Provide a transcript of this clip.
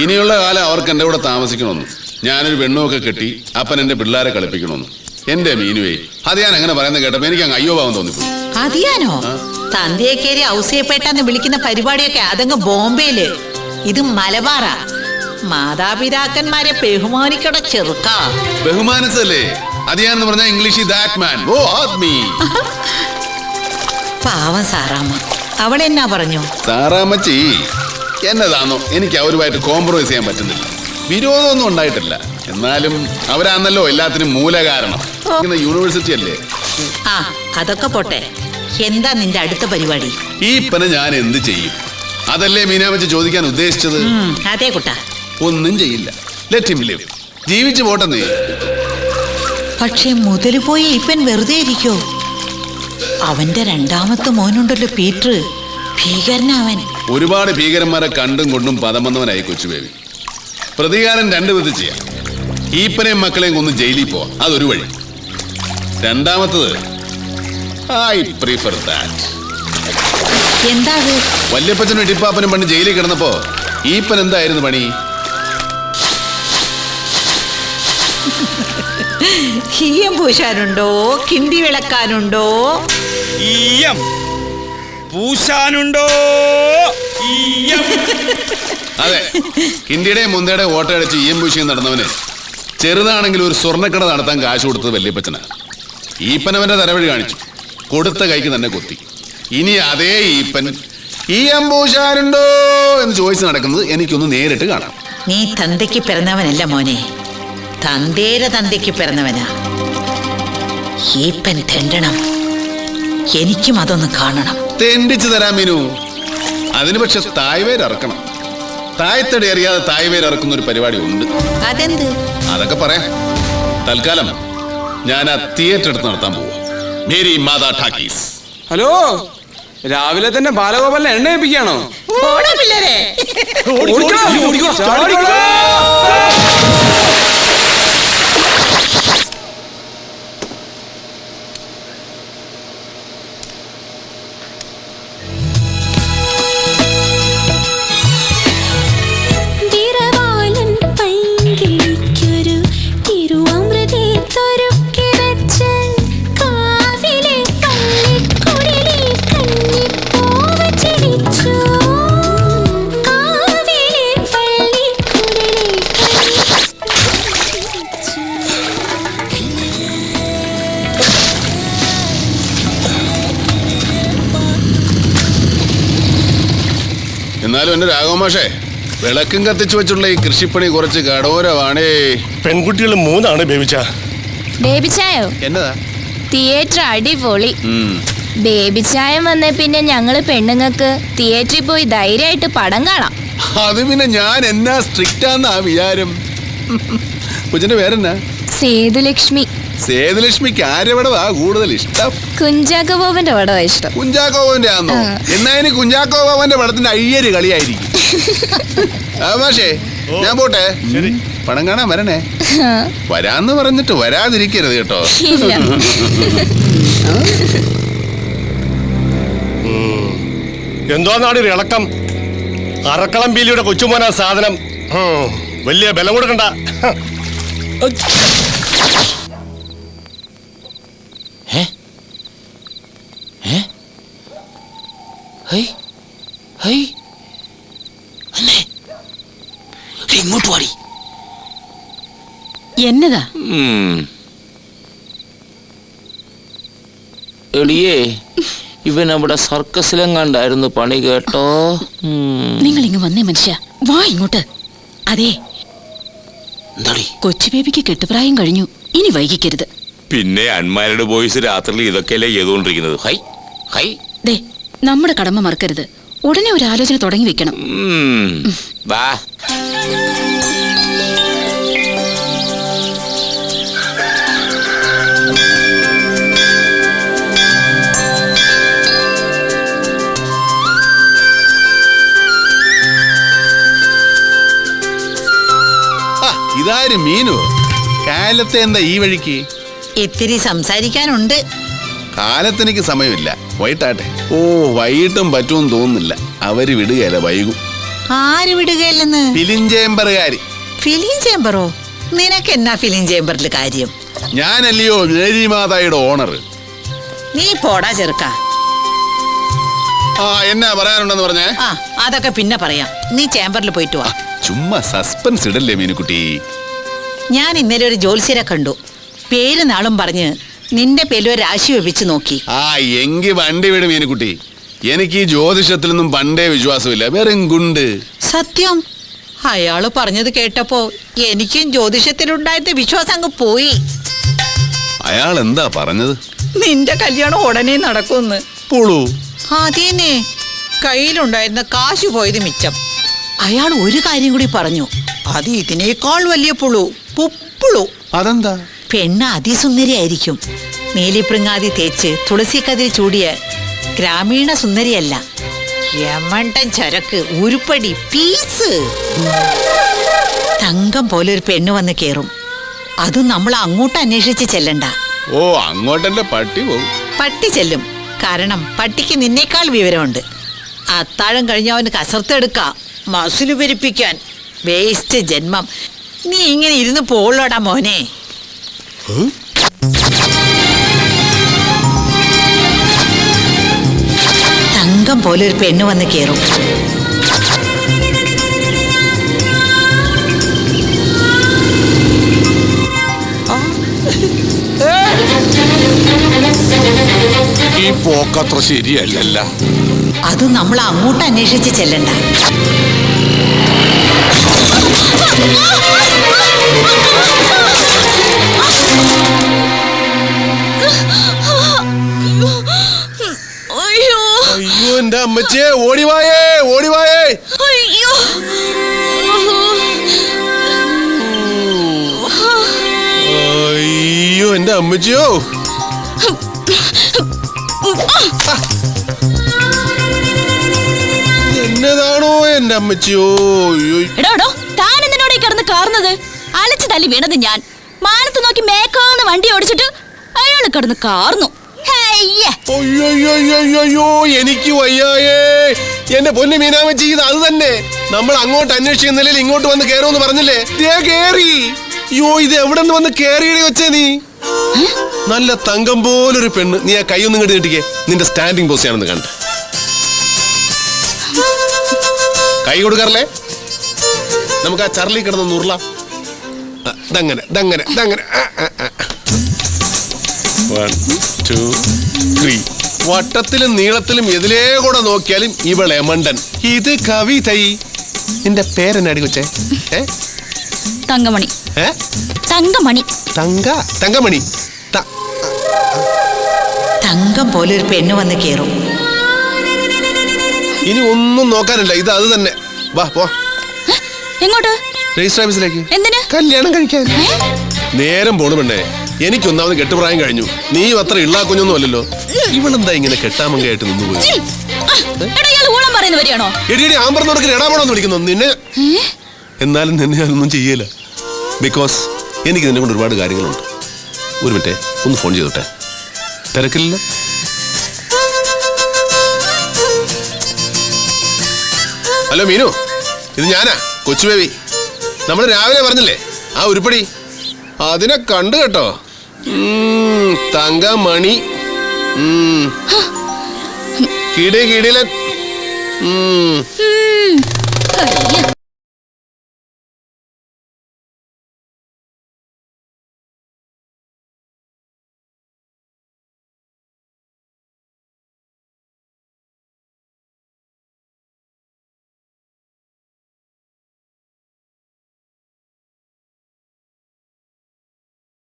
ഇനിയുള്ള കാലം അവർക്ക് എൻ്റെ കൂടെ താമസിക്കണമെന്ന്. ഞാനൊരു പെണ്ണുമൊക്കെ കെട്ടി അപ്പൻ എൻ്റെ പിള്ളേരെ കളിപ്പിക്കണമെന്ന്. എന്റെ മീനുവേ, അത് ഞാൻ അങ്ങനെ പറയുന്നത് കേട്ടപ്പോ എനിക്ക് അങ്ങ് അയ്യോ ഭാവം തോന്നിപ്പോയി. അതിയാനോ? തന്തയെ കയറി ഔസേപ്പേട്ടെന്ന് വിളിക്കുന്ന പരിപാടിയൊക്കെ അതങ്ങ് ബോംബെയില്. ഇത് മലബാറാ. മാതാപിതാക്കന്മാരെ ബഹുമാനിക്കട ചെറുക്ക. ബഹുമാനസല്ലേ അതിയാന്ന് പറഞ്ഞ ഇംഗ്ലീഷ് ദാറ്റ് മാൻ ഓ ആദ്മി. പാവം സാറാമ്മ. അവളെന്നാ പറഞ്ഞു? സാറാമ്മച്ചി എന്നതാണോ എനിക്ക് അവരുമായിട്ട് കോംപ്രമൈസ് ചെയ്യാൻ പറ്റുന്നില്ല. വിരോധമൊന്നും ഉണ്ടായിട്ടില്ല. എന്നാലും അവരാണല്ലോ എല്ലാത്തിനും മൂല കാരണം. യൂണിവേഴ്സിറ്റി അല്ലേ. ആ അതൊക്കെ പോട്ടെ. എന്താ നിന്റെ അടുത്ത പരിപാടി? ഈ പന ഞാൻ എന്ത് ചെയ്യും? അതല്ലേ മീനാമച്ചി ചോദിക്കാൻ ഉദ്ദേശിച്ചത്. അതെ കുട്ടാ. ഒന്നും ചെയ്യില്ല. Let him live. ജീവിച്ചു പോട്ടെ നീ. പക്ഷെ മുതല് പോയി ഇപ്പൻ വെറുതെ ഇരിക്കോ? അവന്റെ രണ്ടാമത്തെ മോനുണ്ടല്ലോ പീറ്റർ, ഭീകരനവൻ. ഒരുപാട് ഭീകരന്മാരെ കണ്ടും കൊണ്ടും പദം വന്നവനായി കൊച്ചു ബേബി. പ്രതികാരം രണ്ടു വിധത്തിൽ ചെയ്യാം. ഈപ്പനെയും മക്കളെയും കൊന്ന് ജയിലിൽ പോവാം, അതൊരു വഴി. രണ്ടാമത്തത് ഐ പ്രിഫർ ദാറ്റ്. എന്താ? വല്യപ്പച്ചനും ഇടിപ്പാപ്പനും പണ്ട് ജയിലിൽ കിടന്നപ്പോ ഈപ്പൻ എന്തായിരുന്നു പണി? ഈയം പൂശാനുണ്ടോ? കിണ്ടി വിളക്കാനുണ്ടോ? ഈയം പൂശാനുണ്ടോ? അതെ, കിണ്ടിയുടെയും മുന്തയുടെയും ഓട്ട അടിച്ച് ഈയം പൂശിയും നടന്നവന് ചെറുതാണെങ്കിൽ ഒരു സ്വർണ്ണക്കട നടത്താൻ കാശ് കൊടുത്തത് വല്യപ്പച്ചനാ. ഈപ്പനവന്റെ തലവഴി കാണിച്ചു, കൊടുത്ത കൈക്ക് തന്നെ കൊത്തി. ഇനി അതേ ഈപ്പൻ ഈയം പൂശാനുണ്ടോ എന്ന് ചോദിച്ച് നടക്കുന്നത് എനിക്കൊന്ന് നേരിട്ട് കാണാം. നീ തന്തയ്ക്ക് പിറന്നവനല്ല മോനെ, തന്തേര തന്തയ്ക്ക് പിറന്നവനാ. ഈപ്പൻ തെണ്ടണം. എനിക്കും അതൊന്ന് കാണണം. തെണ്ടിച്ചു തരാം മീനു. അതിന് പക്ഷെ തായ്വേരിറക്കണം. തായ്തടി അറിയാതെ തായ്വേരിറക്കുന്ന ഒരു പരിപാടി ഉണ്ട്. അതെന്ത്? അതൊക്കെ പറയാം. തൽക്കാലം ഞാൻ ആ തിയേറ്റർ എടുത്ത് നടത്താൻ പോവാ. മേരി മാതാ ടാക്കീസ്. ഹലോ, രാവിലെ തന്നെ ബാലഗോപാലിനെ എണ്ണ ഏൽപ്പിക്കുകയാണോ? എന്നാലും എന്റെ രാഘവമാഷേ, വിളക്കും കത്തിച്ചു വെച്ചുള്ള ഈ കൃഷിപ്പണി കുറച്ച് കടോരമാണേ. പെൺകുട്ടികൾ 3 ബേബിച്ചായോ? എന്നതാ? തിയേറ്റർ അടിപൊളി. ബേബിച്ചായം വന്ന പിന്നെ ഞങ്ങള് പെണ്ണുങ്ങൾക്ക് തിയേറ്ററിൽ പോയി ധൈര്യമായിട്ട് പടം കാണാം. അത് പിന്നെ ഞാൻ എന്നാ സ്ട്രിക്റ്റാന്നാ വിചാരം. കൊച്ചിന്റെ പേരെന്നാ? സേതുലക്ഷ്മി. സേതുലക്ഷ്മിക്ക് ആരുടെ പടവാ കൂടുതൽ ഇഷ്ടം? കുഞ്ചാക്കോ ബോബന്റെ പടവാ ഇഷ്ടം. കുഞ്ചാക്കോ ബോബന്റെ ആണോ? എന്നാ ഇനി കുഞ്ചാക്കോ ബോബന്റെ പടത്തിന്റെ അയ്യര് കളിയായിരിക്കും. മാഷേ, ഞാൻ പോട്ടെ. പടം കാണാൻ വരണേ. വരാന്ന് പറഞ്ഞിട്ട് വരാതിരിക്കരുത് കേട്ടോ. എന്തോന്നാണ് ഒരു ഇളക്കം? അറക്കളം പീലിയുടെ കൊച്ചുമോനാ സാധനം. വലിയ ബലം കൊടുക്കണ്ട. ഇങ്ങോട്ട് വാടി. എന്നതാ? എളിയേ, ഇവൻ അവിടെ സർക്കസിലെങ്ങാണ്ടായിരുന്നു പണി കേട്ടോ. നിങ്ങൾ ഇങ്ങ് വന്നേ മനുഷ്യ, വാ ഇങ്ങോട്ട്. അതെ, കൊച്ചു ബേബിക്ക് കെട്ടുപ്രായം കഴിഞ്ഞു, ഇനി വൈകിക്കരുത്. പിന്നെ അന്മാരുടെ ബോയ്സ് രാത്രിയിൽ ഇതൊക്കെയല്ലേ ചെയ്തുകൊണ്ടിരിക്കുന്നത്. ഹൈ ഹൈ ദേ, നമ്മുടെ കടമ മറക്കരുത്. ഉടനെ ഒരു ആലോചന തുടങ്ങി വെക്കണം. വാ. ഇതാരും മീനു. കാലത്തെ എന്താ ഈ വഴിക്ക്? ഇത്തിരി സംസാരിക്കാനുണ്ട്. കാലത്തെനിക്ക് സമയമില്ല, വൈകിട്ടാട്ടെ. ഓ, വൈകിട്ടും പറ്റുമെന്ന് തോന്നുന്നില്ല. അവര് വിടുകയല്ല, വൈകും. ആര് വിടുകയില്ലെന്ന്? ഫിലിം ചേംബറുകാര്. ഫിലിം ചേംബറോ? നിനക്ക് എന്നാ ഫിലിം ചേംബറിൽ കാര്യം? ഞാനല്ലയോ മേരി മാതായുടെ ഓണർ. നീ പോടാ ചെറുക്ക. ആ എന്നാ പറയാനുണ്ടെന്ന് പറഞ്ഞേ? ആ അതൊക്കെ പിന്നെ പറയാം. നീ ചേംബറിൽ പോയിട്ട് വാ. ചുമ്മാ സസ്പെൻസ് ഇടല്ലേ മീനുക്കുട്ടി. ഞാൻ ഇന്നലെ ഒരു ജോത്സ്യരെ കണ്ടു. പേര് നാളും പറഞ്ഞ് നിന്റെ പേരിൽ ഒരു രാശി വെപ്പിച്ച് നോക്കി. ആ എങ്കി വണ്ടി വിട് മീനുക്കുട്ടി. എനിക്ക് ഈ ജ്യോതിഷത്തിലൊന്നും പണ്ടേ വിശ്വാസമില്ല. വെറും ഗുണ്ട്. സത്യം. അയാള് പറഞ്ഞത് കേട്ടപ്പോ എനിക്കും ജ്യോതിഷത്തിലുണ്ടായിരുന്ന വിശ്വാസം അങ്ങ് പോയി. അയാൾ എന്താ പറഞ്ഞത്? നിന്റെ കല്യാണം ഉടനെ നടക്കുമെന്ന്. പുളു. അതേന്നെ, കയ്യിലുണ്ടായിരുന്ന കാശ് പോയത് മിച്ചം. അയാൾ ഒരു കാര്യം കൂടി പറഞ്ഞു. അത് ഇതിനേക്കാൾ വലിയ പുളു, പുപ്പുളു. അതെന്താ? പെണ്ണ് അതിസുന്ദരിയായിരിക്കും. നീലിപ്രിങ്ങാതി തേച്ച് തുളസിക്കതിൽ ചൂടിയ ഗ്രാമീണ സുന്ദരിയല്ല, യമണ്ടൻ ചരക്ക്, ഉരുപ്പടി, പീസ്. തങ്കം പോലെ ഒരു പെണ്ണ് വന്ന് കേറും. അതും നമ്മൾ അങ്ങോട്ട് അന്വേഷിച്ച് ചെല്ലണ്ട. ഓ അങ്ങോട്ടെന്റെ പട്ടി പോവും. പട്ടി ചെല്ലും. കാരണം പട്ടിക്ക് നിന്നേക്കാൾ വിവരമുണ്ട്. അത്താഴം കഴിഞ്ഞ അവന് കസർത്തെടുക്കാം, മസില് പെരിപ്പിക്കാൻ. വേസ്റ്റ് ജന്മം. നീ ഇങ്ങനെ ഇരുന്ന് പോളോടാ മോനെ. തങ്കം പോലെ ഒരു പെണ്ണ് വന്ന് കേറും. ഈ പോക്കത്ര ശരിയല്ലല്ല. അത് നമ്മൾ അങ്ങോട്ട് അന്വേഷിച്ച് ചെല്ലണ്ട. അയ്യോ എന്റെ അമ്മച്ചേ, ഓടിവായേ ഓടിവായേ. അയ്യോ അയ്യോ എന്റെ അമ്മച്ചിയോ. എന്നതാണോ എന്റെ അമ്മച്ചിയോ. എടോ താൻ എന്തിനോടെ കിടന്ന് കാർന്നത്? അലച്ചു തല്ലി വീണത് ഞാൻ. മാനത്ത് നോക്കി മേക്കാന്ന് വണ്ടി ഓടിച്ചിട്ട് അയാള് കിടന്ന് കാർന്നു. അയ്യോ എനിക്ക് വയ്യായേ. എന്റെ പൊന്നു മീനാമച്ചി, ഇത് അത് തന്നെ. നമ്മൾ അങ്ങോട്ട് അന്വേഷിക്കുന്നില്ല, ഇങ്ങോട്ട് വന്ന് കേറുമെന്ന് പറഞ്ഞില്ലേ? കേറി. അയ്യോ ഇത് എവിടെ നിന്ന് വന്ന് കേറിയടി വെച്ചേ നീ? നല്ല തങ്കം പോലൊരു പെണ്ണ്. നീ ആ കൈയൊന്നും ഇങ്ങോട്ട് നീട്ടിക്കേ. നിന്റെ സ്റ്റാൻഡിങ് പോസിയാണെന്ന് കണ്ട്. കൈ കൊടുക്കാറില്ലേ? നമുക്ക് ആ ചർലി കിടന്ന് നുറലാം. ദങ്ങനെ ദങ്ങനെ ദങ്ങനെ. 1 2 3. വട്ടത്തിലും നീളത്തിലും എതിലേ കൂടെ നോക്കിയാലും ഇവളെ മണ്ടൻ. ഇത് കവിതൈ. നിന്റെ പേരെന്നാടി കൊച്ചേ? തങ്കമണി. തങ്കമണി. തങ്കമണി. തങ്കം പോലെ ഒരു പെണ്ണ് വന്ന് കേറും. ഇനി ഒന്നും നോക്കാനില്ല, ഇത് അത് തന്നെ. വാ പോ. എങ്ങോട്ട്? രജിസ്റ്റർ ഓഫീസിലേക്ക്. എന്തിന്? കല്യാണം കഴിക്കാൻ. നേരം പോണു പെണ്ണേ. എനിക്കൊന്നാമത് കെട്ടുപ്രായം കഴിഞ്ഞു. നീയും അത്ര ഇള്ളാ കുഞ്ഞൊന്നും അല്ലല്ലോ. ഇവളെന്താ ഇങ്ങനെ കെട്ടാമങ്കയായിട്ട് നിന്നുപോയി? എടി ആമ്പറന്നോടൊക്കെ എടാപോണെന്ന് വിളിക്കുന്നു നിന്നെ. എന്നാലും നിന്നെ ഞാനൊന്നും ചെയ്യല. ബിക്കോസ് എനിക്ക് നിന്നെ കൊണ്ട് ഒരുപാട് കാര്യങ്ങളുണ്ട്. ഒരു മിനിറ്റ്, ഒന്ന് ഫോൺ ചെയ്തോട്ടെ. തിരക്കില്ല? ഹലോ മീനു, ഇത് ഞാനാ, കൊച്ചു ബേബി. നമ്മൾ രാവിലെ പറഞ്ഞില്ലേ ആ ഉരുപ്പടി, അതിനെ കണ്ടു കേട്ടോ. തങ്കമണി. കിടിലൻ.